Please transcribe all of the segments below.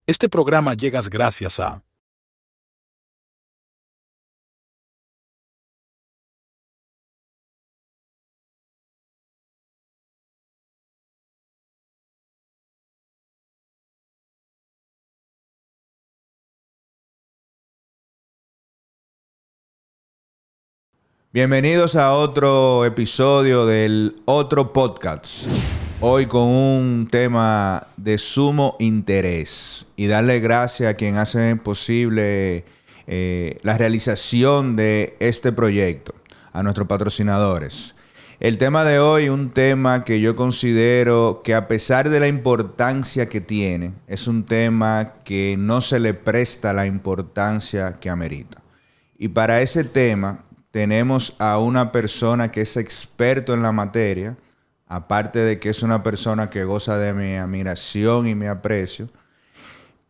Este programa llega gracias a Bienvenidos a otro episodio del Otro Podcast. Hoy con un tema de sumo interés y darle gracias a quien hace posible la realización de este proyecto, a nuestros patrocinadores. El tema de hoy, un tema que yo considero que a pesar de la importancia que tiene, es un tema que no se le presta la importancia que amerita. Y para ese tema tenemos a una persona que es experto en la materia, aparte de que es una persona que goza de mi admiración y mi aprecio.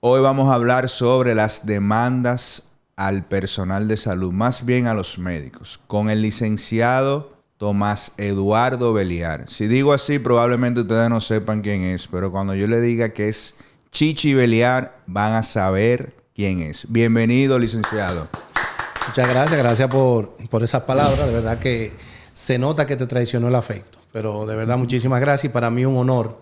Hoy vamos a hablar sobre las demandas al personal de salud, más bien a los médicos, con el licenciado Tomás Eduardo Beliar. Si digo así, probablemente ustedes no sepan quién es, pero cuando yo le diga que es Chichi Beliar, van a saber quién es. Bienvenido, licenciado. Muchas gracias por esas palabras. De verdad que se nota que te traicionó el afecto. Pero de verdad, muchísimas gracias. Y para mí es un honor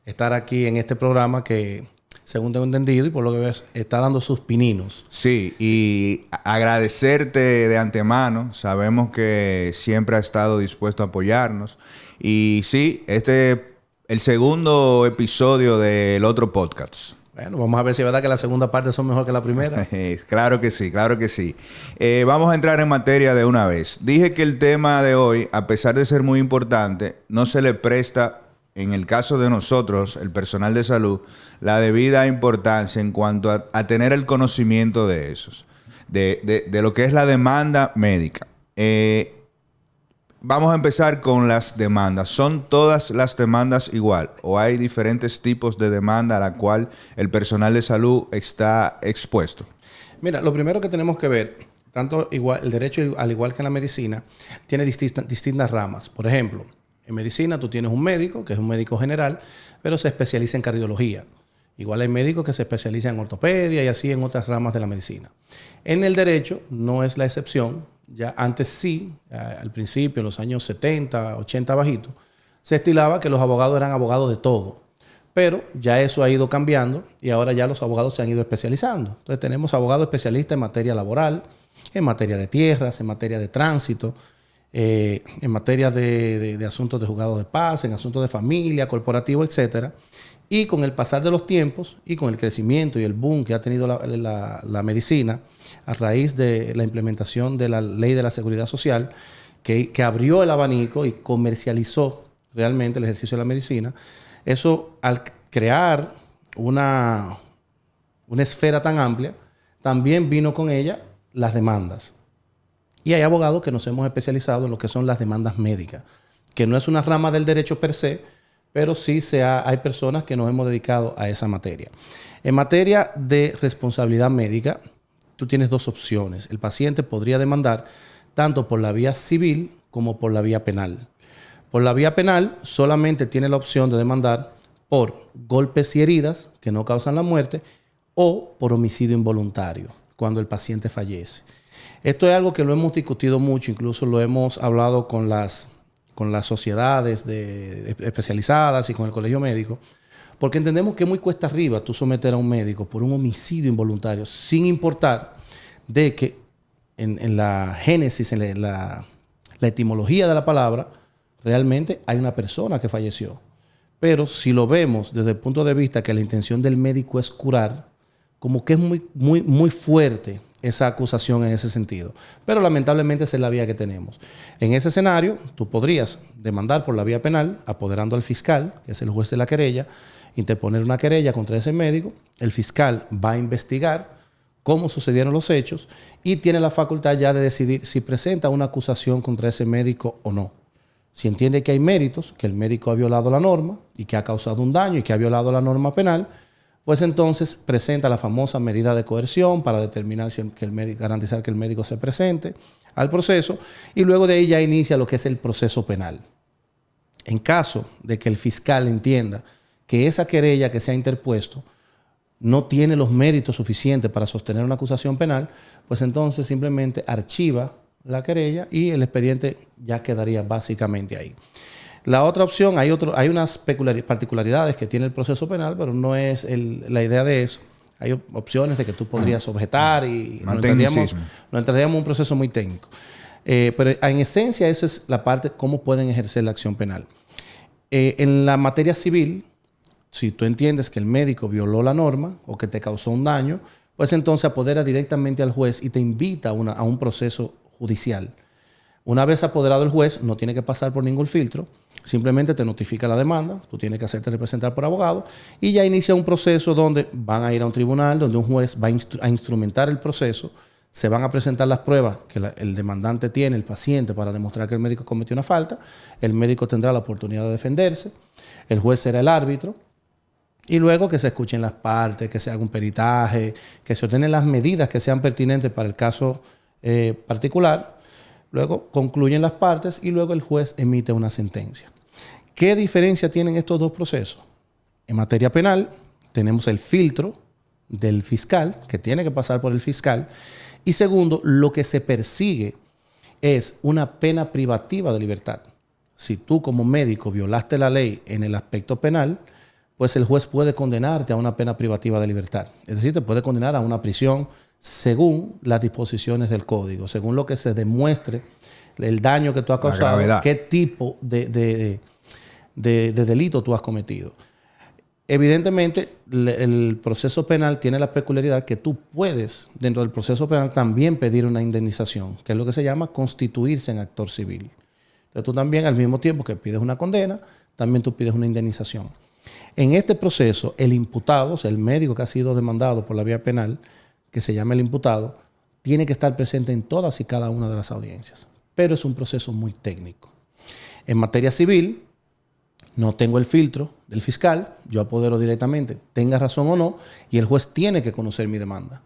estar aquí en este programa que, según tengo entendido y por lo que ves, está dando sus pininos. Sí, y agradecerte de antemano. Sabemos que siempre has estado dispuesto a apoyarnos. Y sí, este es el segundo episodio del Otro Podcast. Bueno, vamos a ver si es verdad que la segunda parte son mejor que la primera. Claro que sí, claro que sí. Vamos a entrar en materia de una vez. Dije que el tema de hoy, a pesar de ser muy importante, no se le presta, en el caso de nosotros, el personal de salud, la debida importancia en cuanto a tener el conocimiento de esos, de lo que es la demanda médica. Vamos a empezar con las demandas. ¿Son todas las demandas igual o hay diferentes tipos de demanda a la cual el personal de salud está expuesto? Mira, lo primero que tenemos que ver, tanto igual, el derecho, al igual que en la medicina, tiene distintas ramas. Por ejemplo, en medicina tú tienes un médico, que es un médico general, pero se especializa en cardiología. Igual hay médicos que se especializan en ortopedia y así en otras ramas de la medicina. En el derecho no es la excepción. Ya antes sí, al principio, en los años 70, 80 bajito, se estilaba que los abogados eran abogados de todo. Pero ya eso ha ido cambiando y ahora ya los abogados se han ido especializando. Entonces tenemos abogados especialistas en materia laboral, en materia de tierras, en materia de tránsito, en materia de asuntos de juzgados de paz, en asuntos de familia, corporativo, etcétera. Y con el pasar de los tiempos y con el crecimiento y el boom que ha tenido la medicina a raíz de la implementación de la Ley de la Seguridad Social, que abrió el abanico y comercializó realmente el ejercicio de la medicina, eso al crear una esfera tan amplia, también vino con ella las demandas. Y hay abogados que nos hemos especializado en lo que son las demandas médicas, que no es una rama del derecho per se, pero sí hay personas que nos hemos dedicado a esa materia. En materia de responsabilidad médica, tú tienes dos opciones. El paciente podría demandar tanto por la vía civil como por la vía penal. Por la vía penal solamente tiene la opción de demandar por golpes y heridas que no causan la muerte o por homicidio involuntario, cuando el paciente fallece. Esto es algo que lo hemos discutido mucho, incluso lo hemos hablado con las sociedades especializadas y con el colegio médico, porque entendemos que es muy cuesta arriba tú someter a un médico por un homicidio involuntario, sin importar de que en la génesis, en la etimología de la palabra, realmente hay una persona que falleció. Pero si lo vemos desde el punto de vista que la intención del médico es curar, como que es muy fuerte esa acusación en ese sentido. Pero lamentablemente esa es la vía que tenemos. En ese escenario, tú podrías demandar por la vía penal, apoderando al fiscal, que es el juez de la querella, interponer una querella contra ese médico. El fiscal va a investigar cómo sucedieron los hechos y tiene la facultad ya de decidir si presenta una acusación contra ese médico o no. Si entiende que hay méritos, que el médico ha violado la norma y que ha causado un daño y que ha violado la norma penal, pues entonces presenta la famosa medida de coerción para determinar garantizar que el médico se presente al proceso y luego de ahí ya inicia lo que es el proceso penal. En caso de que el fiscal entienda que esa querella que se ha interpuesto no tiene los méritos suficientes para sostener una acusación penal, pues entonces simplemente archiva la querella y el expediente ya quedaría básicamente ahí. La otra opción, hay unas particularidades que tiene el proceso penal, pero no es la idea de eso. Hay opciones de que tú podrías objetar y no entraríamos en un proceso muy técnico. Pero en esencia esa es la parte cómo pueden ejercer la acción penal. En la materia civil, si tú entiendes que el médico violó la norma o que te causó un daño, pues entonces apodera directamente al juez y te invita a un proceso judicial. Una vez apoderado el juez, no tiene que pasar por ningún filtro, simplemente te notifica la demanda, tú tienes que hacerte representar por abogado y ya inicia un proceso donde van a ir a un tribunal, donde un juez va a instrumentar el proceso, se van a presentar las pruebas que el demandante tiene, el paciente, para demostrar que el médico cometió una falta, el médico tendrá la oportunidad de defenderse, el juez será el árbitro, y luego que se escuchen las partes, que se haga un peritaje, que se ordenen las medidas que sean pertinentes para el caso particular. Luego concluyen las partes y luego el juez emite una sentencia. ¿Qué diferencia tienen estos dos procesos? En materia penal tenemos el filtro del fiscal, que tiene que pasar por el fiscal. Y segundo, lo que se persigue es una pena privativa de libertad. Si tú como médico violaste la ley en el aspecto penal, pues el juez puede condenarte a una pena privativa de libertad. Es decir, te puede condenar a una prisión según las disposiciones del código, según lo que se demuestre el daño que tú has causado, qué tipo de delito tú has cometido. Evidentemente, el proceso penal tiene la peculiaridad que tú puedes, dentro del proceso penal, también pedir una indemnización, que es lo que se llama constituirse en actor civil. Entonces tú también, al mismo tiempo que pides una condena, también tú pides una indemnización. En este proceso, el imputado, o sea, el médico que ha sido demandado por la vía penal, que se llama el imputado, tiene que estar presente en todas y cada una de las audiencias. Pero es un proceso muy técnico. En materia civil, no tengo el filtro del fiscal, yo apodero directamente, tenga razón o no, y el juez tiene que conocer mi demanda.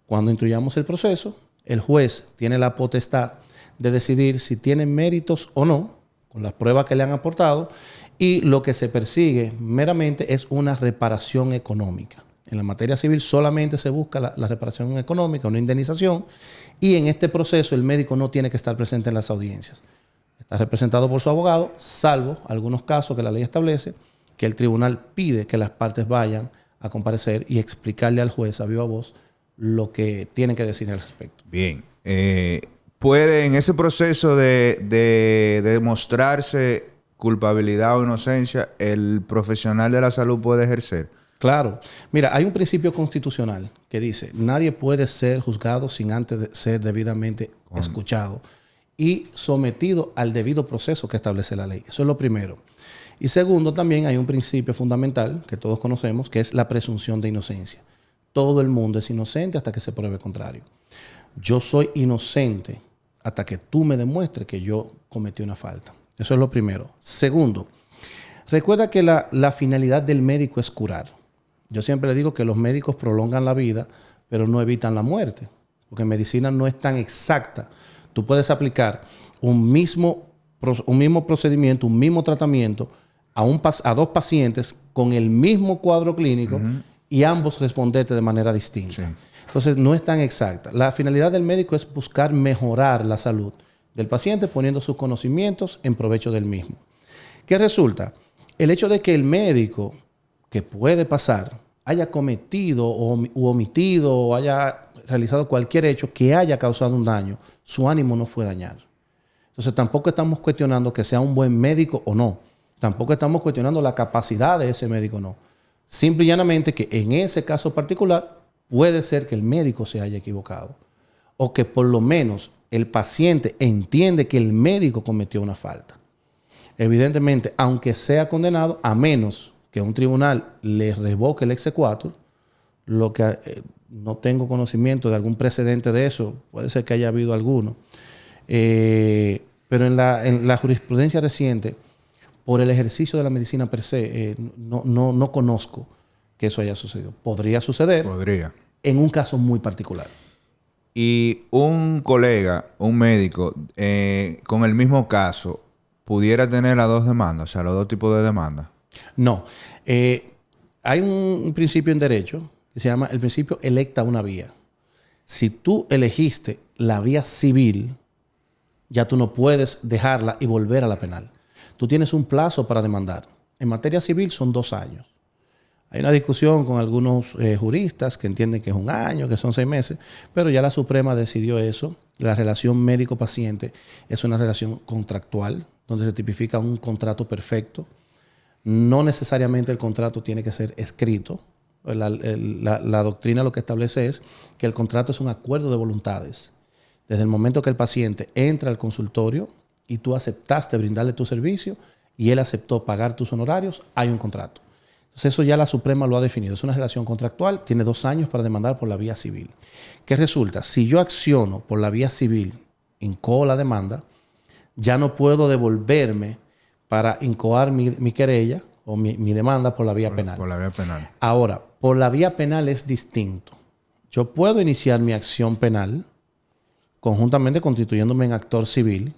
Cuando instruyamos el proceso, el juez tiene la potestad de decidir si tiene méritos o no, con las pruebas que le han aportado, y lo que se persigue meramente es una reparación económica. En la materia civil solamente se busca la reparación económica, una indemnización, y en este proceso el médico no tiene que estar presente en las audiencias. Está representado por su abogado, salvo algunos casos que la ley establece que el tribunal pide que las partes vayan a comparecer y explicarle al juez a viva voz lo que tienen que decir al respecto. Bien. ¿Puede en ese proceso de demostrarse culpabilidad o inocencia, el profesional de la salud puede ejercer? Claro. Mira, hay un principio constitucional que dice, nadie puede ser juzgado sin antes ser debidamente escuchado y sometido al debido proceso que establece la ley. Eso es lo primero. Y segundo, también hay un principio fundamental que todos conocemos, que es la presunción de inocencia. Todo el mundo es inocente hasta que se pruebe contrario. Yo soy inocente hasta que tú me demuestres que yo cometí una falta. Eso es lo primero. Segundo, recuerda que la finalidad del médico es curar. Yo siempre le digo que los médicos prolongan la vida, pero no evitan la muerte, porque en medicina no es tan exacta. Tú puedes aplicar un mismo procedimiento, un mismo tratamiento a dos pacientes con el mismo cuadro clínico y ambos responderte de manera distinta. Sí. Entonces, no es tan exacta. La finalidad del médico es buscar mejorar la salud del paciente poniendo sus conocimientos en provecho del mismo. ¿Qué resulta? El hecho de que el médico, que puede pasar, haya cometido u omitido o haya realizado cualquier hecho que haya causado un daño, su ánimo no fue dañar. Entonces tampoco estamos cuestionando que sea un buen médico o no. Tampoco estamos cuestionando la capacidad de ese médico o no. Simple y llanamente que en ese caso particular puede ser que el médico se haya equivocado. O que por lo menos el paciente entiende que el médico cometió una falta. Evidentemente, aunque sea condenado, a menos que un tribunal le revoque el exequatur, lo que no tengo conocimiento de algún precedente de eso, puede ser que haya habido alguno, pero en la jurisprudencia reciente, por el ejercicio de la medicina per se, no conozco que eso haya sucedido. Podría suceder. Podría. En un caso muy particular. Y un colega, un médico, con el mismo caso, ¿pudiera tener las dos demandas? O sea, los dos tipos de demandas. No. Hay un principio en derecho que se llama el principio electa una vía. Si tú elegiste la vía civil, ya tú no puedes dejarla y volver a la penal. Tú tienes un plazo para demandar. En materia civil son 2 años. Hay una discusión con algunos juristas que entienden que es 1 año, que son 6 meses, pero ya la Suprema decidió eso. La relación médico-paciente es una relación contractual, donde se tipifica un contrato perfecto. No necesariamente el contrato tiene que ser escrito. La doctrina lo que establece es que el contrato es un acuerdo de voluntades. Desde el momento que el paciente entra al consultorio y tú aceptaste brindarle tu servicio y él aceptó pagar tus honorarios, hay un contrato. Entonces eso ya la Suprema lo ha definido. Es una relación contractual, tiene 2 años para demandar por la vía civil. ¿Qué resulta? Si yo acciono por la vía civil, incoo la demanda, ya no puedo devolverme para incoar mi querella o mi demanda por la vía penal. Por la vía penal. Ahora, por la vía penal es distinto. Yo puedo iniciar mi acción penal conjuntamente constituyéndome en actor civil,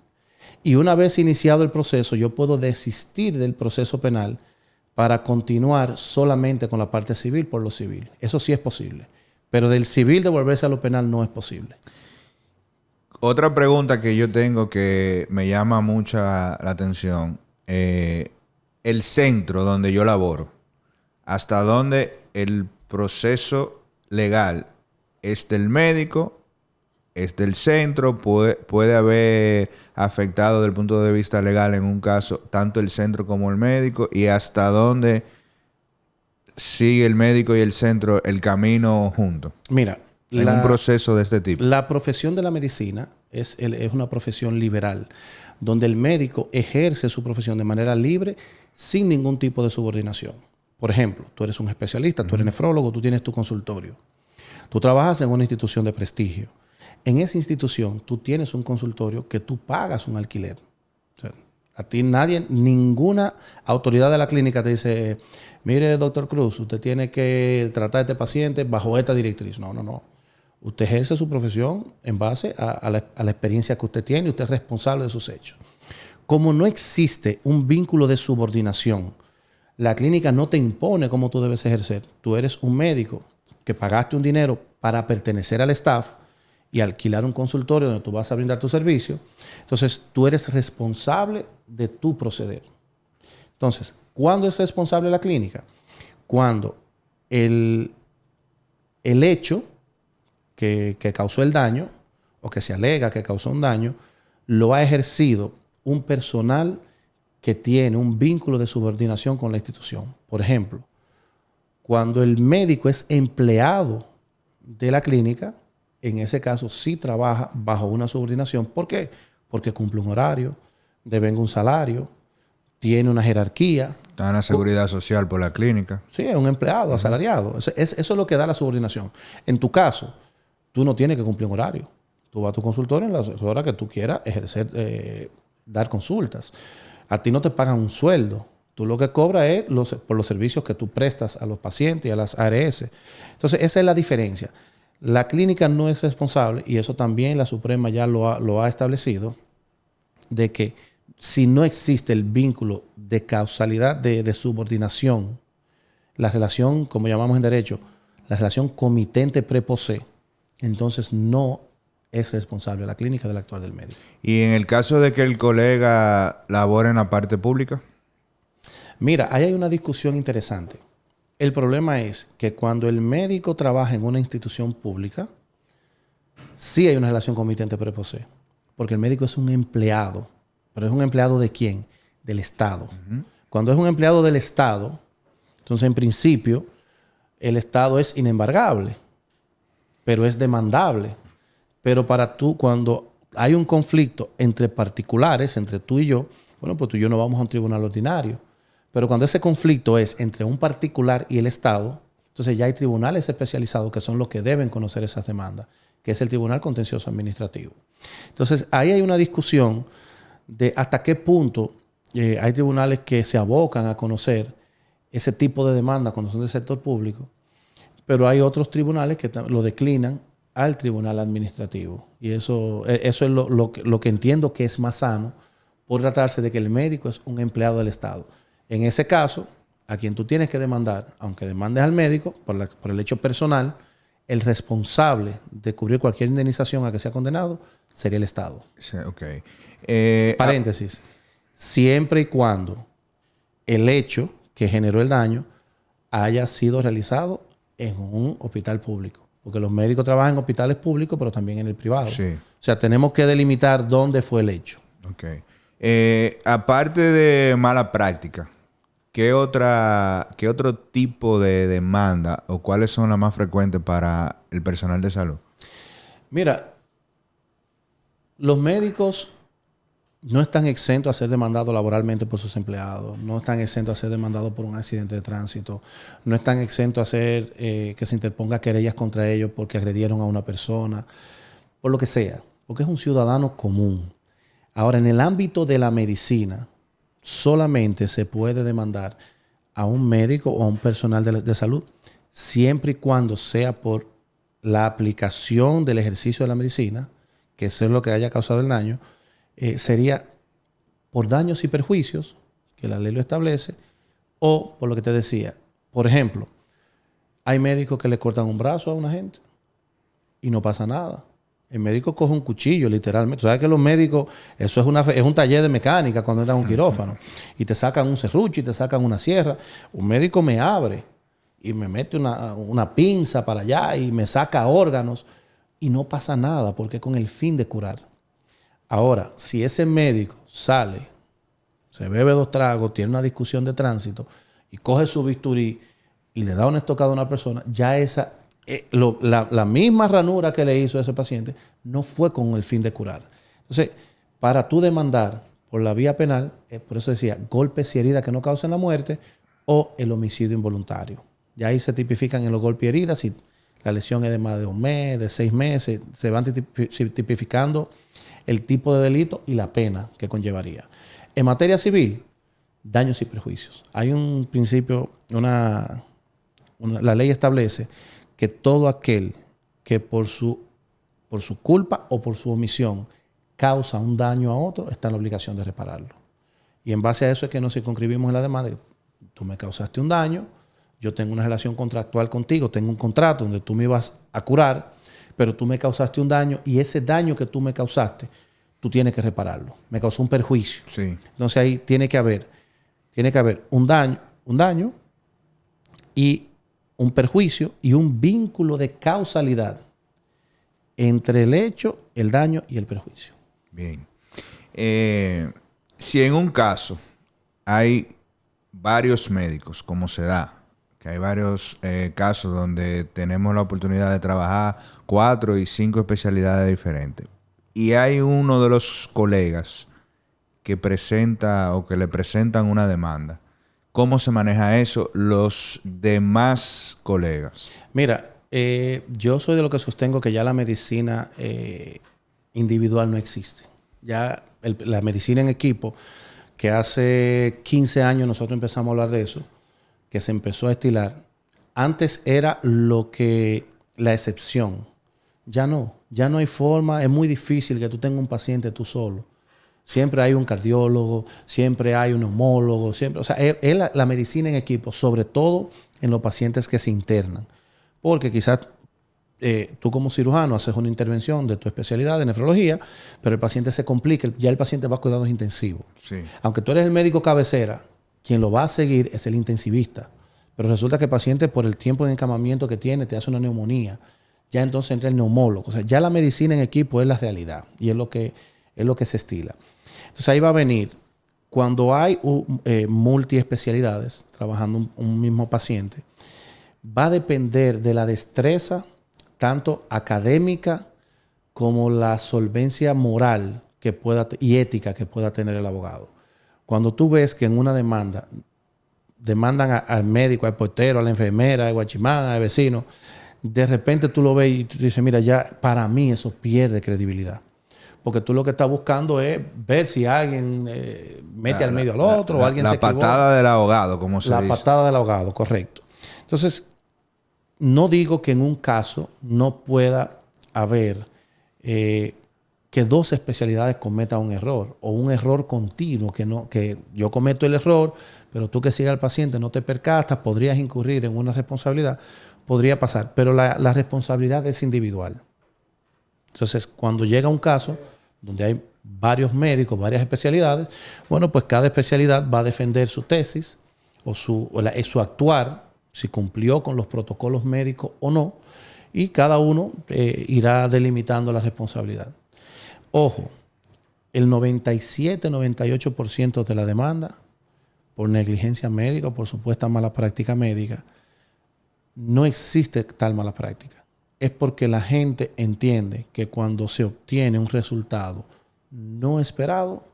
y una vez iniciado el proceso, yo puedo desistir del proceso penal para continuar solamente con la parte civil por lo civil. Eso sí es posible. Pero del civil devolverse a lo penal no es posible. Otra pregunta que yo tengo que me llama mucha la atención. El centro donde yo laboro. ¿Hasta dónde el proceso legal es del médico? ¿Es del centro? ¿Puede haber afectado desde el punto de vista legal en un caso tanto el centro como el médico? ¿Y hasta dónde sigue el médico y el centro el camino juntos? Mira, en un proceso de este tipo. La profesión de la medicina es una profesión liberal, donde el médico ejerce su profesión de manera libre, sin ningún tipo de subordinación. Por ejemplo, tú eres un especialista, tú eres nefrólogo, tú tienes tu consultorio. Tú trabajas en una institución de prestigio. En esa institución tú tienes un consultorio que tú pagas un alquiler. O sea, a ti ninguna autoridad de la clínica te dice, mire, doctor Cruz, usted tiene que tratar a este paciente bajo esta directriz. No. Usted ejerce su profesión en base a la experiencia que usted tiene y usted es responsable de sus hechos. Como no existe un vínculo de subordinación, la clínica no te impone cómo tú debes ejercer. Tú eres un médico que pagaste un dinero para pertenecer al staff y alquilar un consultorio donde tú vas a brindar tu servicio. Entonces, tú eres responsable de tu proceder. Entonces, ¿cuándo es responsable la clínica? Cuando el hecho que causó el daño, o que se alega que causó un daño, lo ha ejercido un personal que tiene un vínculo de subordinación con la institución. Por ejemplo, cuando el médico es empleado de la clínica, en ese caso sí trabaja bajo una subordinación. ¿Por qué? Porque cumple un horario, devenga un salario, tiene una jerarquía. Está en la seguridad social por la clínica. Sí, es un empleado asalariado. Eso es lo que da la subordinación. En tu caso, tú no tienes que cumplir un horario. Tú vas a tu consultorio en las horas que tú quieras ejercer, dar consultas. A ti no te pagan un sueldo. Tú lo que cobras es por los servicios que tú prestas a los pacientes y a las ARS. Entonces, esa es la diferencia. La clínica no es responsable, y eso también la Suprema ya lo ha establecido, de que si no existe el vínculo de causalidad de subordinación, la relación, como llamamos en derecho, la relación comitente-preposé, entonces no es responsable la clínica del actuar del médico. ¿Y en el caso de que el colega labore en la parte pública? Mira, ahí hay una discusión interesante. El problema es que cuando el médico trabaja en una institución pública, sí hay una relación comitente-preposé, porque el médico es un empleado. ¿Pero es un empleado de quién? Del Estado. Cuando es un empleado del Estado, entonces en principio el Estado es inembargable, pero es demandable. Pero para tú, cuando hay un conflicto entre particulares, entre tú y yo, bueno, pues tú y yo no vamos a un tribunal ordinario. Pero cuando ese conflicto es entre un particular y el Estado, entonces ya hay tribunales especializados que son los que deben conocer esas demandas, que es el Tribunal Contencioso Administrativo. Entonces, ahí hay una discusión de hasta qué punto hay tribunales que se abocan a conocer ese tipo de demandas cuando son del sector público, pero hay otros tribunales que lo declinan al Tribunal Administrativo. Y eso es lo que entiendo que es más sano, por tratarse de que el médico es un empleado del Estado. En ese caso, a quien tú tienes que demandar, aunque demandes al médico por el hecho personal, el responsable de cubrir cualquier indemnización a que sea condenado sería el Estado. Sí, ok. Paréntesis. Siempre y cuando el hecho que generó el daño haya sido realizado en un hospital público. Porque los médicos trabajan en hospitales públicos, pero también en el privado. Sí. O sea, tenemos que delimitar dónde fue el hecho. Ok. Aparte de mala práctica, ¿qué otro tipo de demanda o cuáles son las más frecuentes para el personal de salud? Mira, los médicos no están exentos a ser demandados laboralmente por sus empleados, no están exentos a ser demandados por un accidente de tránsito, no están exentos a ser que se interponga querellas contra ellos porque agredieron a una persona, por lo que sea, porque es un ciudadano común. Ahora, en el ámbito de la medicina, solamente se puede demandar a un médico o a un personal de salud, siempre y cuando sea por la aplicación del ejercicio de la medicina, que eso es lo que haya causado el daño, sería por daños y perjuicios, que la ley lo establece, o por lo que te decía. Por ejemplo, hay médicos que le cortan un brazo a una gente y no pasa nada. El médico coge un cuchillo, literalmente. Tú sabes que los médicos, eso es un taller de mecánica cuando entran a un quirófano. Y te sacan un serrucho y te sacan una sierra. Un médico me abre y me mete una pinza para allá y me saca órganos y no pasa nada porque es con el fin de curar. Ahora, si ese médico sale, se bebe 2 tragos, tiene una discusión de tránsito y coge su bisturí y le da una estocada a una persona, ya esa, la misma ranura que le hizo a ese paciente no fue con el fin de curar. Entonces, para tú demandar por la vía penal, por eso decía, golpes y heridas que no causen la muerte o el homicidio involuntario. Ya ahí se tipifican en los golpes y heridas, si la lesión es de más de 1 mes, de 6 meses, se van tipificando el tipo de delito y la pena que conllevaría. En materia civil, daños y perjuicios. Hay un principio, la ley establece que todo aquel que por su culpa o por su omisión causa un daño a otro está en la obligación de repararlo. Y en base a eso es que nos circunscribimos en la demanda. Tú me causaste un daño, yo tengo una relación contractual contigo, tengo un contrato donde tú me ibas a curar, pero tú me causaste un daño y ese daño que tú me causaste, tú tienes que repararlo. Me causó un perjuicio. Sí. Entonces ahí tiene que haber un daño y un perjuicio y un vínculo de causalidad entre el hecho, el daño y el perjuicio. Bien. Si en un caso hay varios médicos, como se da, que hay varios casos donde tenemos la oportunidad de trabajar 4 y 5 especialidades diferentes, y hay uno de los colegas que presenta o que le presentan una demanda, ¿cómo se maneja eso los demás colegas? Mira, yo soy de lo que sostengo que ya la medicina individual no existe. Ya la medicina en equipo, que hace 15 años nosotros empezamos a hablar de eso, que se empezó a estilar, antes era la excepción. Ya no hay forma, es muy difícil que tú tengas un paciente tú solo. Siempre hay un cardiólogo, siempre hay un neumólogo, siempre, o sea, es la medicina en equipo, sobre todo en los pacientes que se internan. Porque quizás tú como cirujano haces una intervención de tu especialidad de nefrología, pero el paciente se complica, ya el paciente va a cuidados intensivos. Sí. Aunque tú eres el médico cabecera, quien lo va a seguir es el intensivista. Pero resulta que el paciente, por el tiempo de encamamiento que tiene, te hace una neumonía. Ya entonces entra el neumólogo. O sea, ya la medicina en equipo es la realidad y es lo que se estila. Entonces ahí va a venir, cuando hay multiespecialidades trabajando un mismo paciente, va a depender de la destreza, tanto académica como la solvencia moral y ética que pueda tener el abogado. Cuando tú ves que en una demandan al médico, al portero, a la enfermera, al guachimán, al vecino, de repente tú lo ves y tú dices, mira, ya para mí eso pierde credibilidad. Porque tú lo que estás buscando es ver si alguien mete al medio al otro o alguien se equivoca. La patada del abogado, como se dice. La patada del abogado, correcto. Entonces, no digo que en un caso no pueda haber que 2 especialidades cometan un error o un error continuo, que yo cometo el error, pero tú que sigas al paciente no te percatas, podrías incurrir en una responsabilidad, podría pasar, pero la responsabilidad es individual. Entonces, cuando llega un caso donde hay varios médicos, varias especialidades, bueno, pues cada especialidad va a defender su tesis o su actuar, si cumplió con los protocolos médicos o no, y cada uno irá delimitando la responsabilidad. Ojo, el 97-98% de la demanda por negligencia médica o por supuesta mala práctica médica, no existe tal mala práctica. Es porque la gente entiende que cuando se obtiene un resultado no esperado,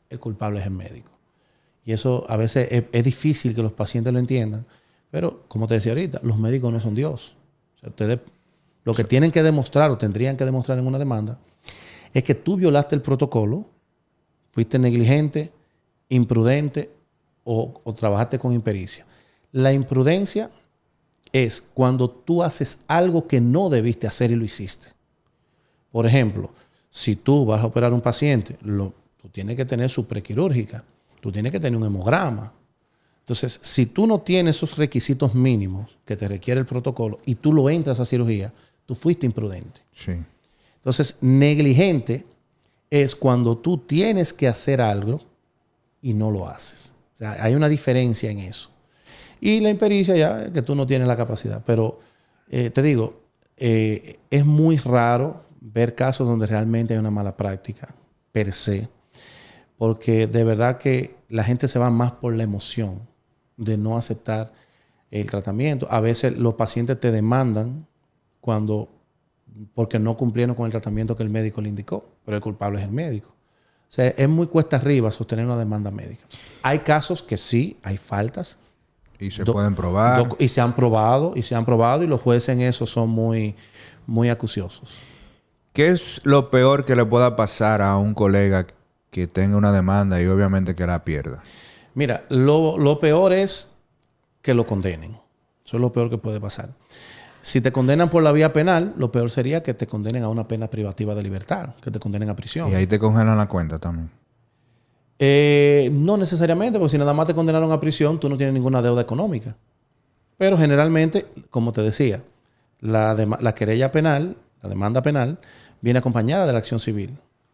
el culpable es el médico. Y eso a veces es difícil que los pacientes lo entiendan, pero como te decía ahorita, los médicos no son Dios. O sea, ustedes lo que tienen que demostrar o tendrían que demostrar en una demanda es que tú violaste el protocolo, fuiste negligente, imprudente o trabajaste con impericia. La imprudencia es cuando tú haces algo que no debiste hacer y lo hiciste. Por ejemplo, si tú vas a operar a un paciente, tú tienes que tener su prequirúrgica, tú tienes que tener un hemograma. Entonces, si tú no tienes esos requisitos mínimos que te requiere el protocolo y tú lo entras a cirugía, tú fuiste imprudente. Sí. Entonces, negligente es cuando tú tienes que hacer algo y no lo haces. O sea, hay una diferencia en eso. Y la impericia ya, que tú no tienes la capacidad. Pero te digo, es muy raro ver casos donde realmente hay una mala práctica per se. Porque de verdad que la gente se va más por la emoción de no aceptar el tratamiento. A veces los pacientes te demandan porque no cumplieron con el tratamiento que el médico le indicó, pero el culpable es el médico. O sea, es muy cuesta arriba sostener una demanda médica. Hay casos que sí, hay faltas. Y se pueden probar. Y se han probado, y los jueces en eso son muy, muy acuciosos. ¿Qué es lo peor que le pueda pasar a un colega que tenga una demanda y obviamente que la pierda? Mira, lo peor es que lo condenen. Eso es lo peor que puede pasar. Si te condenan por la vía penal, lo peor sería que te condenen a una pena privativa de libertad, que te condenen a prisión. Y ahí te congelan la cuenta también. No necesariamente, porque si nada más te condenaron a prisión, tú no tienes ninguna deuda económica. Pero generalmente, como te decía, la querella penal, la demanda penal, viene acompañada de la acción civil.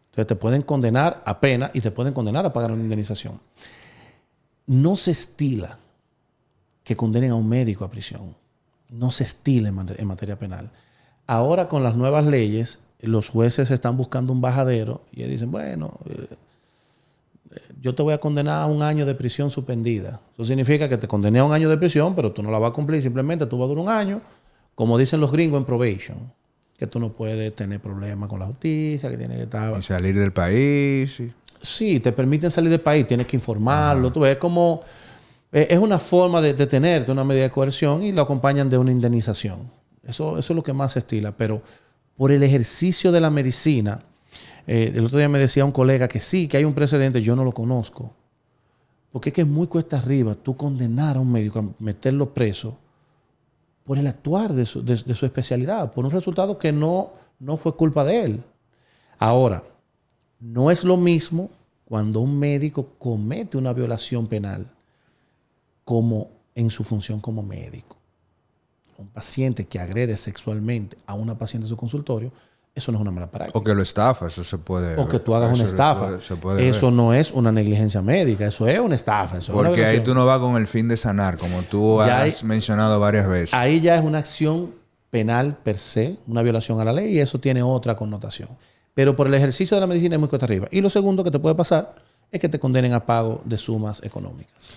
Entonces te pueden condenar a pena y te pueden condenar a pagar una indemnización. No se estila que condenen a un médico a prisión. No se estila en materia penal. Ahora con las nuevas leyes, los jueces están buscando un bajadero y dicen, bueno, yo te voy a condenar a 1 año de prisión suspendida. Eso significa que te condené a 1 año de prisión, pero tú no la vas a cumplir. Simplemente tú vas a durar 1 año, como dicen los gringos en probation, que tú no puedes tener problemas con la justicia, que tienes que estar... Y salir del país. Sí, sí, te permiten salir del país, tienes que informarlo. Tú ves como... es una forma de tenerte una medida de coerción y lo acompañan de una indemnización. Eso es lo que más se estila. Pero por el ejercicio de la medicina... el otro día me decía un colega que sí, que hay un precedente, yo no lo conozco. Porque es que es muy cuesta arriba tú condenar a un médico a meterlo preso por el actuar de su especialidad, por un resultado que no fue culpa de él. Ahora, no es lo mismo cuando un médico comete una violación penal como en su función como médico. Un paciente que agrede sexualmente a una paciente en su consultorio, eso no es una mala práctica. O que lo estafa, eso se puede... O que tú hagas una estafa. Eso no es una negligencia médica, eso es una estafa. Porque ahí tú no vas con el fin de sanar, como tú has mencionado varias veces. Ahí ya es una acción penal per se, una violación a la ley, y eso tiene otra connotación. Pero por el ejercicio de la medicina es muy cuesta arriba. Y lo segundo que te puede pasar es que te condenen a pago de sumas económicas.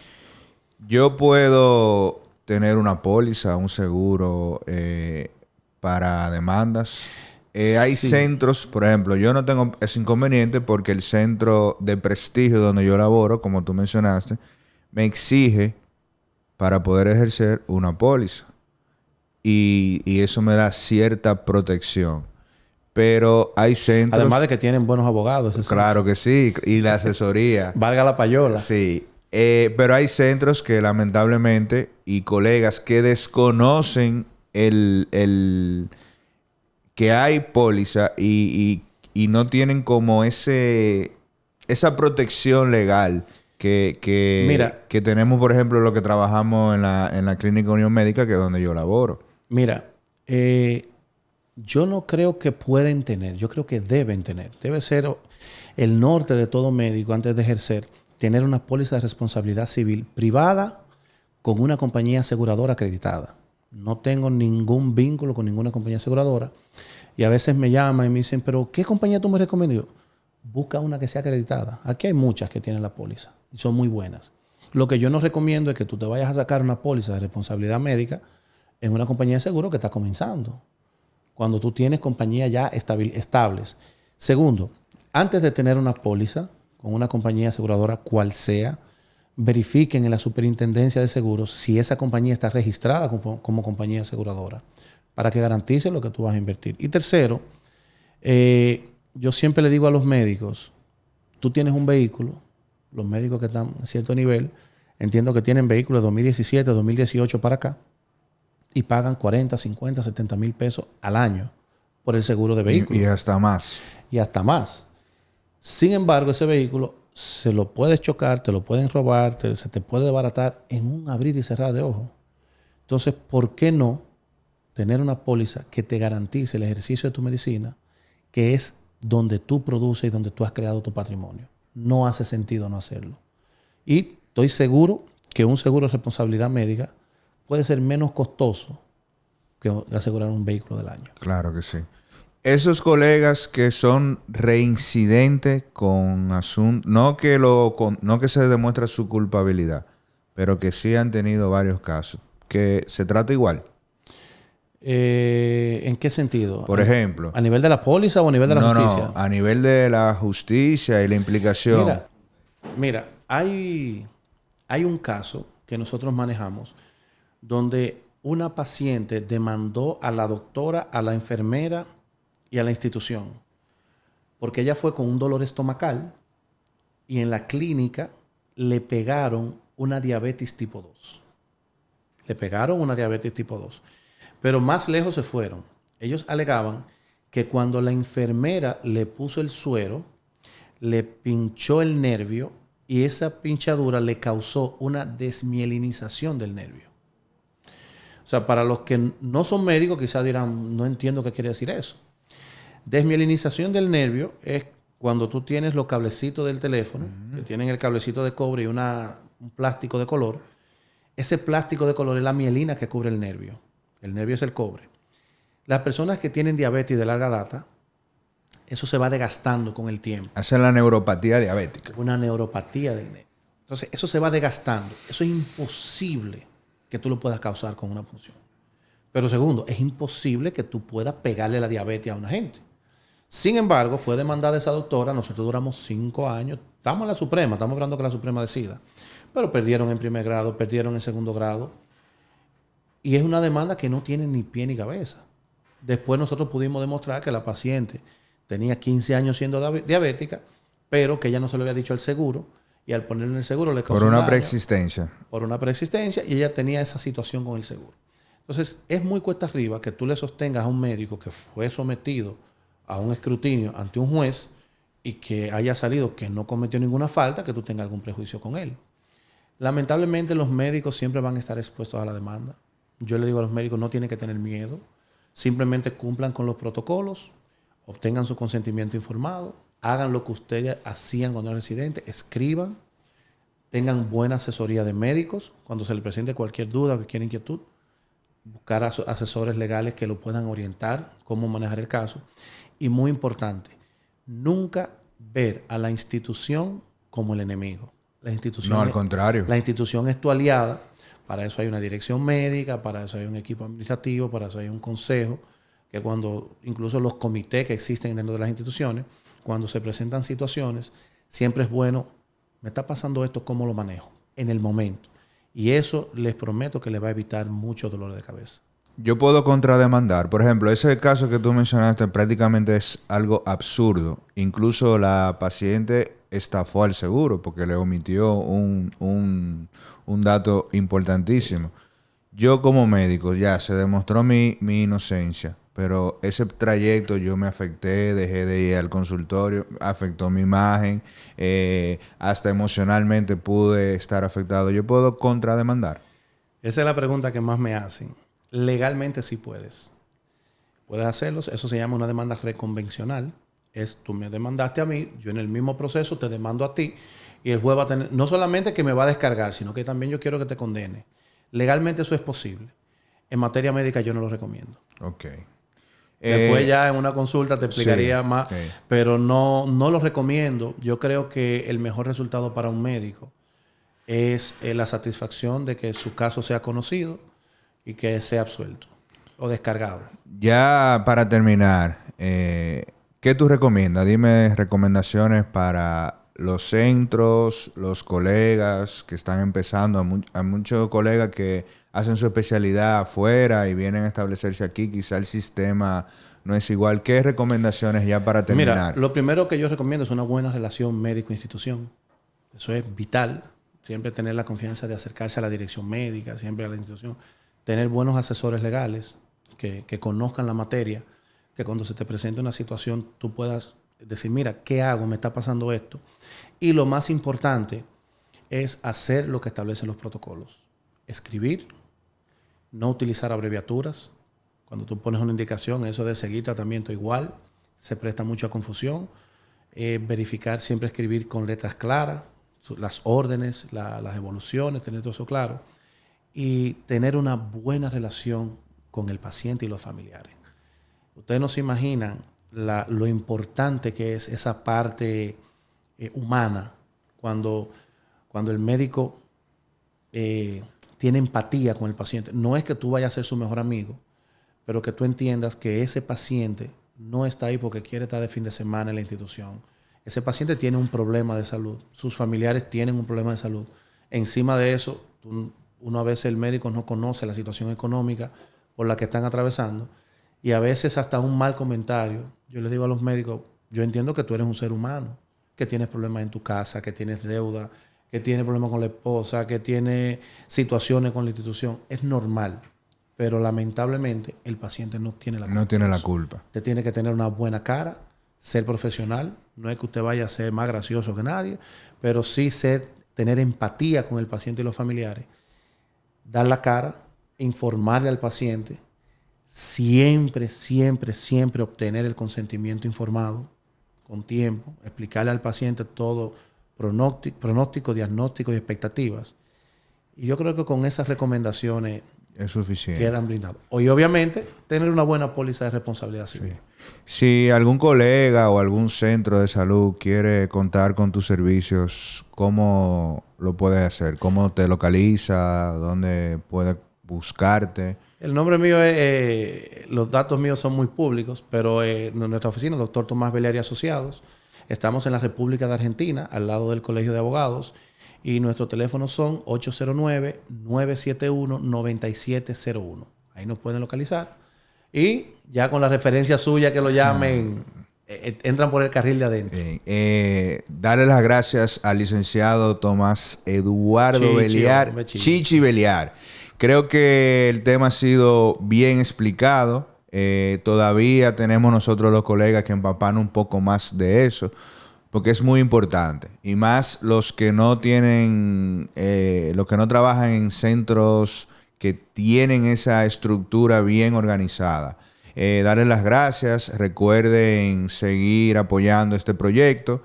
Yo puedo tener una póliza, un seguro para demandas. Hay centros, por ejemplo, yo no tengo ese inconveniente porque el centro de prestigio donde yo laboro, como tú mencionaste, me exige para poder ejercer una póliza. Y eso me da cierta protección. Pero hay centros... Además de que tienen buenos abogados. Claro que sí. Y la asesoría. Valga la payola. Sí. Pero hay centros que lamentablemente y colegas que desconocen que hay póliza y no tienen como esa protección legal Mira, que tenemos, por ejemplo, lo que trabajamos en la Clínica Unión Médica, que es donde yo laboro. Mira, yo no creo que pueden tener, yo creo que deben tener. Debe ser el norte de todo médico antes de ejercer, tener una póliza de responsabilidad civil privada con una compañía aseguradora acreditada. No tengo ningún vínculo con ninguna compañía aseguradora. Y a veces me llaman y me dicen, pero ¿qué compañía tú me recomiendas? Yo, busca una que sea acreditada. Aquí hay muchas que tienen la póliza y son muy buenas. Lo que yo no recomiendo es que tú te vayas a sacar una póliza de responsabilidad médica en una compañía de seguro que está comenzando. Cuando tú tienes compañías ya estables. Segundo, antes de tener una póliza con una compañía aseguradora cual sea, verifiquen en la superintendencia de seguros si esa compañía está registrada como compañía aseguradora para que garantice lo que tú vas a invertir. Y tercero, yo siempre le digo a los médicos, tú tienes un vehículo, los médicos que están a cierto nivel, entiendo que tienen vehículos de 2017, 2018 para acá, y pagan 40, 50, 70 mil pesos al año por el seguro de vehículo. Y hasta más. Y hasta más. Sin embargo, ese vehículo se lo puedes chocar, te lo pueden robar, se te puede desbaratar en un abrir y cerrar de ojos. Entonces, ¿por qué no tener una póliza que te garantice el ejercicio de tu medicina, que es donde tú produces y donde tú has creado tu patrimonio? No hace sentido no hacerlo. Y estoy seguro que un seguro de responsabilidad médica puede ser menos costoso que asegurar un vehículo del año. Claro que sí. Esos colegas que son reincidentes con asuntos, no que se demuestra su culpabilidad, pero que sí han tenido varios casos, que se trata igual. ¿En qué sentido? Por ejemplo. ¿A nivel de la póliza o a nivel de la justicia? No, a nivel de la justicia y la implicación. Mira, hay un caso que nosotros manejamos donde una paciente demandó a la doctora, a la enfermera y a la institución porque ella fue con un dolor estomacal y en la clínica le pegaron una diabetes tipo 2. Le pegaron una diabetes tipo 2. Pero más lejos se fueron. Ellos alegaban que cuando la enfermera le puso el suero, le pinchó el nervio y esa pinchadura le causó una desmielinización del nervio. O sea, para los que no son médicos quizás dirán, no entiendo qué quiere decir eso. Desmielinización del nervio es cuando tú tienes los cablecitos del teléfono, que tienen el cablecito de cobre y un plástico de color. Ese plástico de color es la mielina que cubre el nervio. El nervio es el cobre. Las personas que tienen diabetes de larga data, eso se va desgastando con el tiempo. Esa es la neuropatía diabética. Una neuropatía del nervio. Entonces, eso se va desgastando. Eso es imposible que tú lo puedas causar con una punción. Pero segundo, es imposible que tú puedas pegarle la diabetes a una gente. Sin embargo, fue demandada esa doctora. Nosotros duramos 5 años. Estamos en la Suprema. Estamos hablando que la Suprema decida. Pero perdieron en primer grado, perdieron en segundo grado. Y es una demanda que no tiene ni pie ni cabeza. Después nosotros pudimos demostrar que la paciente tenía 15 años siendo diabética, pero que ella no se lo había dicho al seguro. Y al ponerlo en el seguro le causó por una daño, preexistencia. Por una preexistencia. Y ella tenía esa situación con el seguro. Entonces, es muy cuesta arriba que tú le sostengas a un médico que fue sometido a un escrutinio ante un juez y que haya salido que no cometió ninguna falta, que tú tengas algún prejuicio con él. Lamentablemente, los médicos siempre van a estar expuestos a la demanda. Yo le digo a los médicos, no tienen que tener miedo. Simplemente cumplan con los protocolos, obtengan su consentimiento informado, hagan lo que ustedes hacían cuando eran residentes, escriban, tengan buena asesoría de médicos cuando se les presente cualquier duda o cualquier inquietud. Buscar asesores legales que lo puedan orientar, cómo manejar el caso. Y muy importante, nunca ver a la institución como el enemigo. La institución No, al contrario. La institución es tu aliada. Para eso hay una dirección médica, para eso hay un equipo administrativo, para eso hay un consejo, que cuando, incluso los comités que existen dentro de las instituciones, cuando se presentan situaciones, siempre es bueno, me está pasando esto, ¿cómo lo manejo? En el momento. Y eso les prometo que les va a evitar mucho dolor de cabeza. Yo puedo contrademandar. Por ejemplo, ese caso que tú mencionaste prácticamente es algo absurdo. Incluso la paciente estafó al seguro porque le omitió un dato importantísimo. Yo como médico ya se demostró mi inocencia. pero ese trayecto yo me afecté, dejé de ir al consultorio, afectó mi imagen, hasta emocionalmente pude estar afectado. ¿Yo puedo contrademandar? Esa es la pregunta que más me hacen. Legalmente sí puedes. Puedes hacerlo. Eso se llama una demanda reconvencional. Tú me demandaste a mí, yo en el mismo proceso te demando a ti y el juez va a tener, no solamente que me va a descargar, sino que también yo quiero que te condene. Legalmente eso es posible. En materia médica yo no lo recomiendo. Ok. Después ya en una consulta te explicaría más, sí. pero no lo recomiendo. Yo creo que el mejor resultado para un médico es la satisfacción de que su caso sea conocido y que sea absuelto o descargado. Ya para terminar, ¿qué tú recomiendas? Dime recomendaciones para los centros, los colegas que están empezando. Hay muchos colegas que hacen su especialidad afuera y vienen a establecerse aquí. Quizá el sistema no es igual. ¿Qué recomendaciones ya para terminar? Mira, lo primero que yo recomiendo es una buena relación médico-institución. Eso es vital. Siempre tener la confianza de acercarse a la dirección médica, siempre a la institución. Tener buenos asesores legales que conozcan la materia, que cuando se te presente una situación tú puedas decir, mira, ¿qué hago? Me está pasando esto. Y lo más importante es hacer lo que establecen los protocolos. Escribir, no utilizar abreviaturas. Cuando tú pones una indicación, eso de seguir tratamiento igual, se presta mucho a confusión. Verificar, siempre escribir con letras claras, las órdenes, las evoluciones, tener todo eso claro. Y tener una buena relación con el paciente y los familiares. Ustedes no se imaginan lo importante que es esa parte humana cuando el médico tiene empatía con el paciente. No es que tú vayas a ser su mejor amigo, pero que tú entiendas que ese paciente no está ahí porque quiere estar de fin de semana en la institución. Ese paciente tiene un problema de salud. Sus familiares tienen un problema de salud. Encima de eso, uno a veces el médico no conoce la situación económica por la que están atravesando. Y a veces hasta un mal comentario. Yo les digo a los médicos, yo entiendo que tú eres un ser humano, que tienes problemas en tu casa, que tienes deuda, que tienes problemas con la esposa, que tienes situaciones con la institución. Es normal. Pero lamentablemente el paciente no tiene la culpa. No tiene la culpa. Usted tiene que tener una buena cara, ser profesional. No es que usted vaya a ser más gracioso que nadie, pero sí tener empatía con el paciente y los familiares. Dar la cara, informarle al paciente. Siempre, siempre, siempre obtener el consentimiento informado con tiempo. Explicarle al paciente todo, pronóstico, diagnóstico y expectativas. Y yo creo que con esas recomendaciones es suficiente. Quedan blindados. Y obviamente tener una buena póliza de responsabilidad civil. Sí. Si algún colega o algún centro de salud quiere contar con tus servicios, ¿cómo lo puede hacer? ¿Cómo te localiza? ¿Dónde puede buscarte? El nombre mío los datos míos son muy públicos, pero nuestra oficina, Dr. Tomás Beliar y Asociados, estamos en la República de Argentina, al lado del Colegio de Abogados, y nuestros teléfonos son 809-971-9701. Ahí nos pueden localizar. Y ya con la referencia suya que lo llamen, entran por el carril de adentro. Darle las gracias al licenciado Tomás Eduardo Beliar, Chichi Beliar. Creo que el tema ha sido bien explicado. Todavía tenemos nosotros los colegas que empapan un poco más de eso, porque es muy importante. Y más los que no tienen, los que no trabajan en centros que tienen esa estructura bien organizada. Darles las gracias. Recuerden seguir apoyando este proyecto,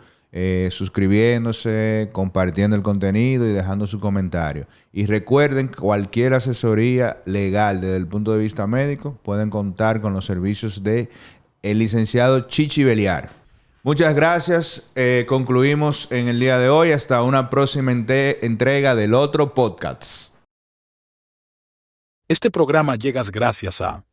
suscribiéndose, compartiendo el contenido y dejando su comentario. Y recuerden, cualquier asesoría legal desde el punto de vista médico pueden contar con los servicios de el licenciado Chichi Beliar. Muchas gracias. Concluimos en el día de hoy. Hasta una próxima entrega del otro podcast. Este programa llega gracias a